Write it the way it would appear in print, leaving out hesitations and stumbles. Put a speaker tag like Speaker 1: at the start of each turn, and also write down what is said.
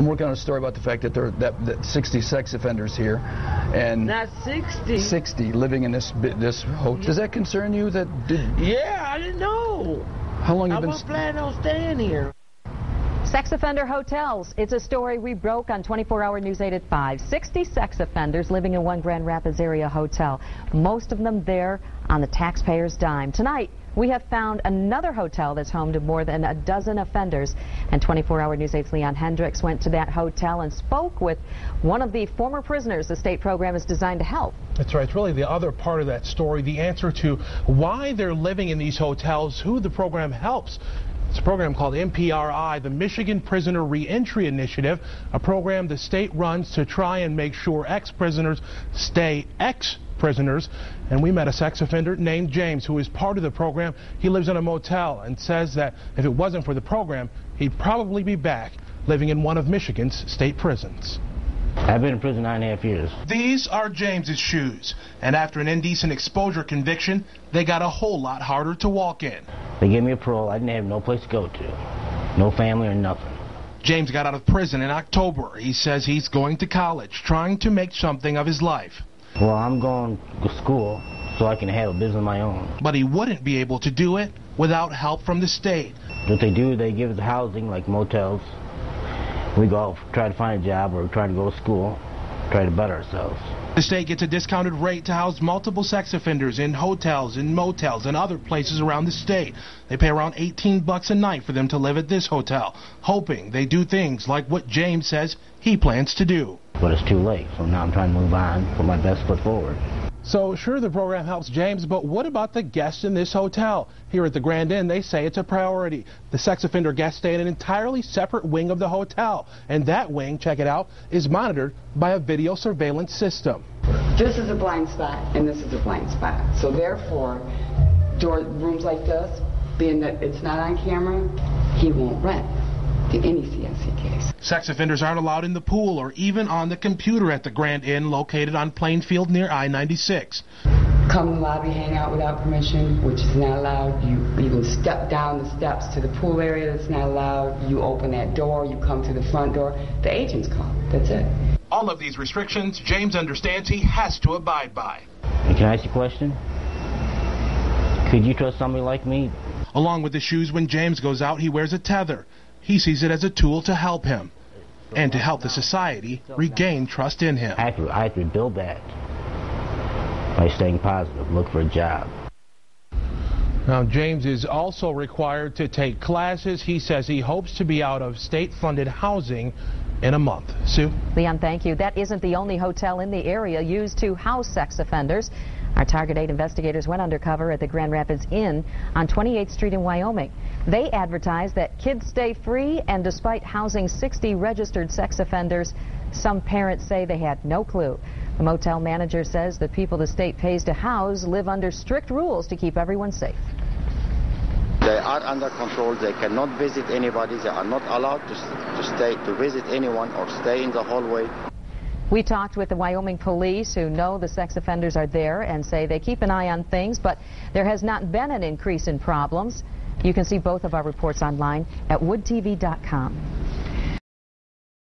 Speaker 1: I'm working on a story about the fact that there are 60 sex offenders here, and
Speaker 2: not 60.
Speaker 1: 60 living in this hotel. Does that concern you?
Speaker 2: Yeah, I didn't know.
Speaker 1: How long have you been?
Speaker 2: I wasn't planning on staying here.
Speaker 3: Sex offender hotels. It's a story we broke on 24-hour News 8 at 5. 60 sex offenders living in one Grand Rapids area hotel. Most of them there on the taxpayer's dime. Tonight, we have found another hotel that's home to more than a dozen offenders. And 24-hour News 8's Leon Hendricks went to that hotel and spoke with one of the former prisoners the state program is designed to help.
Speaker 4: That's right. It's really the other part of that story, the answer to why they're living in these hotels, who the program helps. It's a program called MPRI, the Michigan Prisoner ReEntry Initiative, a program the state runs to try and make sure ex-prisoners stay ex-prisoners. And we met a sex offender named James, who is part of the program. He lives in a motel and says that if it wasn't for the program, he'd probably be back living in one of Michigan's state prisons.
Speaker 5: I've been in prison 9.5 years.
Speaker 4: These are James's shoes, and after an indecent exposure conviction, they got a whole lot harder to walk in.
Speaker 5: They gave me a parole. I didn't have no place to go to, no family or nothing.
Speaker 4: James got out of prison in October. He says he's going to college, trying to make something of his life.
Speaker 5: Well, I'm going to school so I can have a business of my own.
Speaker 4: But he wouldn't be able to do it without help from the state.
Speaker 5: What they do, they give us housing like motels. We go out, try to find a job or try to go to school, try to better ourselves.
Speaker 4: The state gets a discounted rate to house multiple sex offenders in hotels, in motels, and other places around the state. They pay around $18 a night for them to live at this hotel, hoping they do things like what James says he plans to do.
Speaker 5: But it's too late, so now I'm trying to move on, put my best foot forward.
Speaker 4: So sure, the program helps James, but what about the guests in this hotel? Here at the Grand Inn, they say it's a priority. The sex offender guests stay in an entirely separate wing of the hotel, and that wing, check it out, is monitored by a video surveillance system.
Speaker 6: This is a blind spot, and this is a blind spot. So therefore, rooms like this, being that it's not on camera, he won't rent to any CSC case.
Speaker 4: Sex offenders aren't allowed in the pool or even on the computer at the Grand Inn, located on Plainfield near I-96.
Speaker 6: Come in the lobby, hang out without permission, which is not allowed. You even step down the steps to the pool area, that's not allowed. You open that door, you come to the front door, the agents come. That's it.
Speaker 4: All of these restrictions, James understands he has to abide by.
Speaker 5: Can I ask you a question? Could you trust somebody like me?
Speaker 4: Along with the shoes, when James goes out, he wears a tether. He sees it as a tool to help him and to help the society regain trust in him.
Speaker 5: I have to rebuild that by staying positive, look for a job.
Speaker 4: Now, James is also required to take classes. He says he hopes to be out of state-funded housing in a month. Sue?
Speaker 3: Leon, thank you. That isn't the only hotel in the area used to house sex offenders. Our Target 8 investigators went undercover at the Grand Rapids Inn on 28th Street in Wyoming. They advertised that kids stay free, and despite housing 60 registered sex offenders, some parents say they had no clue. The motel manager says the people the state pays to house live under strict rules to keep everyone safe.
Speaker 7: They are under control. They cannot visit anybody. They are not allowed to visit anyone or stay in the hallway.
Speaker 3: We talked with the Wyoming police, who know the sex offenders are there and say they keep an eye on things, but there has not been an increase in problems. You can see both of our reports online at woodtv.com.